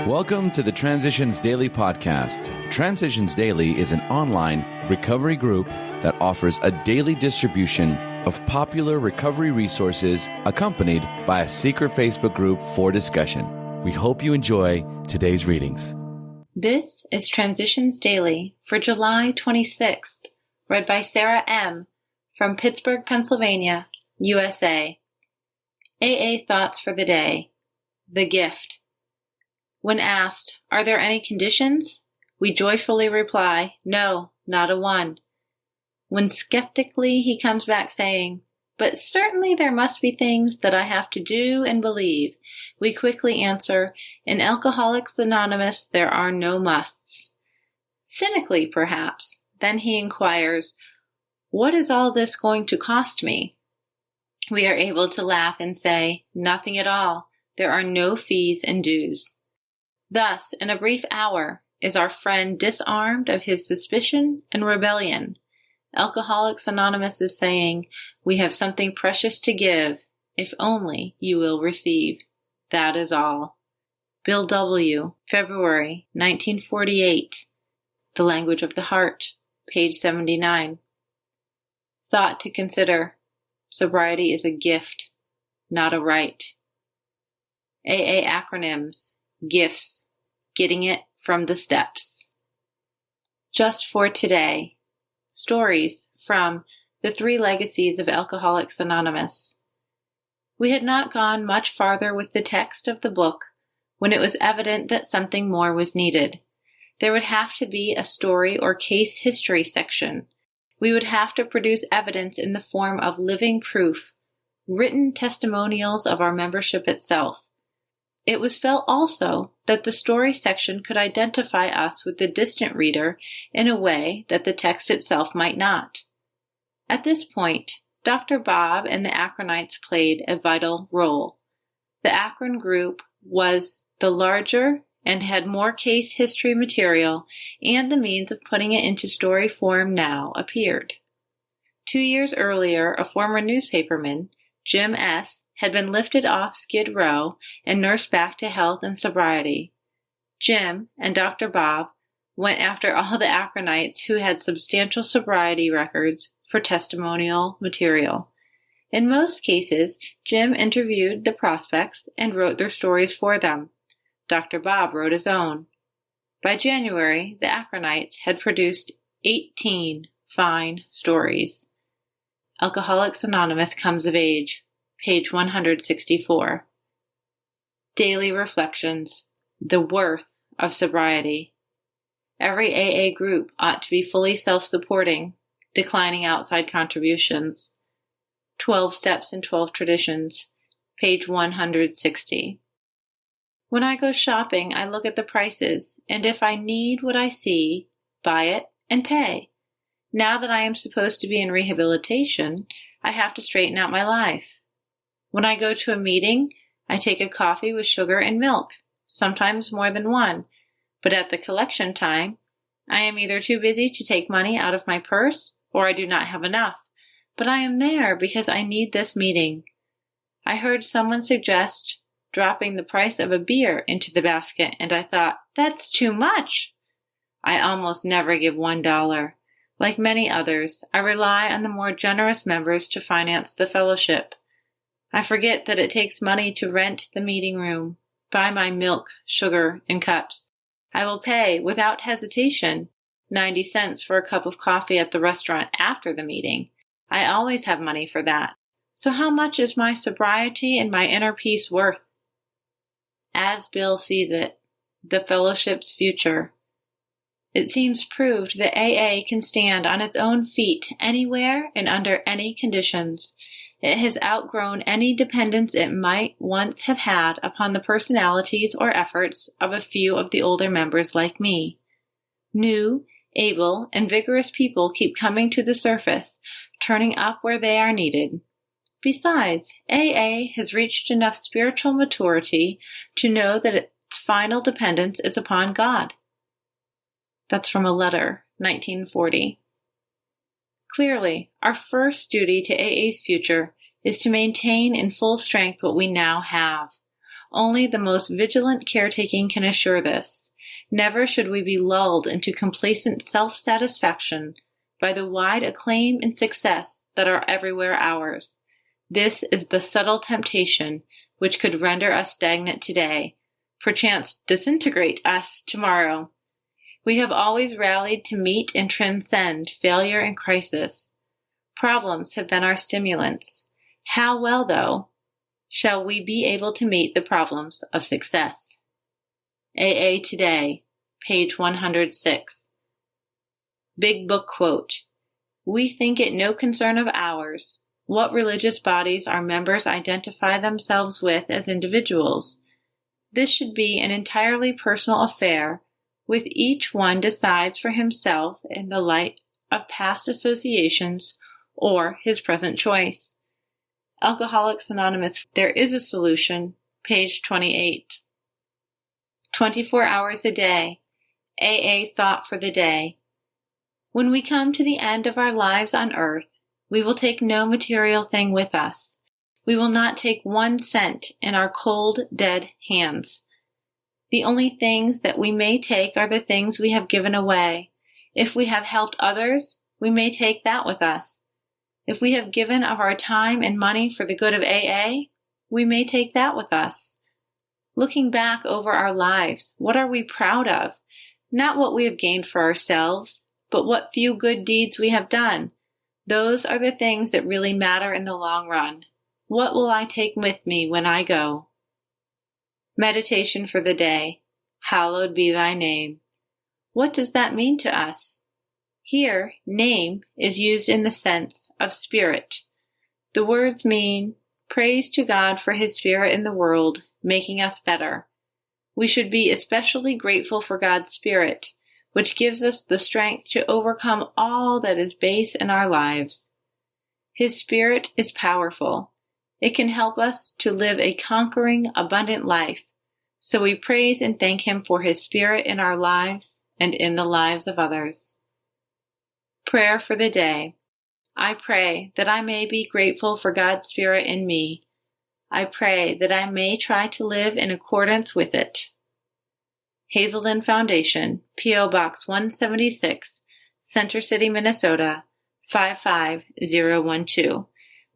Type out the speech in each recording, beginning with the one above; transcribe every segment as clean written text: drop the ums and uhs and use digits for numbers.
Welcome to the Transitions Daily podcast. Transitions Daily is an online recovery group that offers a daily distribution of popular recovery resources accompanied by a secret Facebook group for discussion. We hope you enjoy today's readings. This is Transitions Daily for July 26th, read by Sarah M. from Pittsburgh, Pennsylvania, USA. AA Thoughts for the Day. The Gift. When asked, "Are there any conditions?" we joyfully reply, "No, not a one." When skeptically he comes back saying, "But certainly there must be things that I have to do and believe," we quickly answer, "In Alcoholics Anonymous there are no musts." Cynically, perhaps, then he inquires, "What is all this going to cost me?" We are able to laugh and say, "Nothing at all. There are no fees and dues." Thus, in a brief hour, is our friend disarmed of his suspicion and rebellion. Alcoholics Anonymous is saying, "We have something precious to give, if only you will receive. That is all." Bill W., February 1948. The Language of the Heart, page 79. Thought to consider. Sobriety is a gift, not a right. AA acronyms. Gifts. Getting it from the steps. Just for today. Stories from The Three Legacies of Alcoholics Anonymous. We had not gone much farther with the text of the book when it was evident that something more was needed. There would have to be a story or case history section. We would have to produce evidence in the form of living proof, written testimonials of our membership itself. It was felt also that the story section could identify us with the distant reader in a way that the text itself might not. At this point, Dr. Bob and the Akronites played a vital role. The Akron group was the larger and had more case history material, and the means of putting it into story form now appeared. 2 years earlier, a former newspaperman, Jim S., had been lifted off Skid Row and nursed back to health and sobriety. Jim and Dr. Bob went after all the Akronites who had substantial sobriety records for testimonial material. In most cases, Jim interviewed the prospects and wrote their stories for them. Dr. Bob wrote his own. By January, the Akronites had produced 18 fine stories. Alcoholics Anonymous comes of age. Page 164. Daily Reflections. The Worth of Sobriety. Every AA group ought to be fully self-supporting, declining outside contributions. 12 Steps and 12 Traditions. Page 160. When I go shopping, I look at the prices, and if I need what I see, buy it and pay. Now that I am supposed to be in rehabilitation, I have to straighten out my life. When I go to a meeting, I take a coffee with sugar and milk, sometimes more than one, but at the collection time, I am either too busy to take money out of my purse or I do not have enough, but I am there because I need this meeting. I heard someone suggest dropping the price of a beer into the basket, and I thought, that's too much. I almost never give $1. Like many others, I rely on the more generous members to finance the fellowship. I forget that it takes money to rent the meeting room, buy my milk, sugar, and cups. I will pay, without hesitation, 90 cents for a cup of coffee at the restaurant after the meeting. I always have money for that. So how much is my sobriety and my inner peace worth? As Bill sees it, the fellowship's future. It seems proved that AA can stand on its own feet anywhere and under any conditions. It has outgrown any dependence it might once have had upon the personalities or efforts of a few of the older members like me. New, able, and vigorous people keep coming to the surface, turning up where they are needed. Besides, AA has reached enough spiritual maturity to know that its final dependence is upon God. That's from a letter, 1940. Clearly, our first duty to AA's future is to maintain in full strength what we now have. Only the most vigilant caretaking can assure this. Never should we be lulled into complacent self-satisfaction by the wide acclaim and success that are everywhere ours. This is the subtle temptation which could render us stagnant today, perchance disintegrate us tomorrow. We have always rallied to meet and transcend failure and crisis. Problems have been our stimulants. How well, though, shall we be able to meet the problems of success? AA Today, page 106. Big Book Quote: "We think it no concern of ours what religious bodies our members identify themselves with as individuals. This should be an entirely personal affair, with each one decides for himself in the light of past associations or his present choice." Alcoholics Anonymous, There is a Solution, page 28. 24 hours a day. AA Thought for the Day. When we come to the end of our lives on earth, we will take no material thing with us. We will not take 1 cent in our cold, dead hands. The only things that we may take are the things we have given away. If we have helped others, we may take that with us. If we have given of our time and money for the good of AA, we may take that with us. Looking back over our lives, what are we proud of? Not what we have gained for ourselves, but what few good deeds we have done. Those are the things that really matter in the long run. What will I take with me when I go? Meditation for the day. Hallowed be thy name. What does that mean to us? Here, name is used in the sense of spirit. The words mean praise to God for his spirit in the world, making us better. We should be especially grateful for God's spirit, which gives us the strength to overcome all that is base in our lives. His spirit is powerful. It can help us to live a conquering, abundant life. So we praise and thank him for his spirit in our lives and in the lives of others. Prayer for the day. I pray that I may be grateful for God's spirit in me. I pray that I may try to live in accordance with it. Hazelden Foundation, P.O. Box 176, Center City, Minnesota, 55012.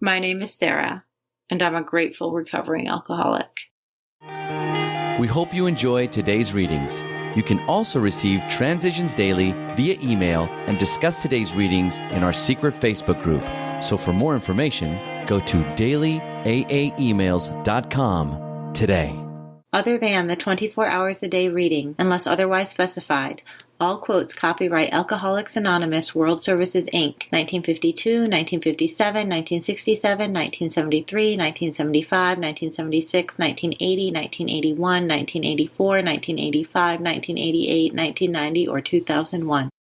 My name is Sarah, and I'm a grateful recovering alcoholic. We hope you enjoyed today's readings. You can also receive Transitions Daily via email and discuss today's readings in our secret Facebook group. So for more information, go to dailyaaemails.com today. Other than the 24 hours a day reading, unless otherwise specified, all quotes copyright Alcoholics Anonymous World Services, Inc., 1952, 1957, 1967, 1973, 1975, 1976, 1980, 1981, 1984, 1985, 1988, 1990, or 2001.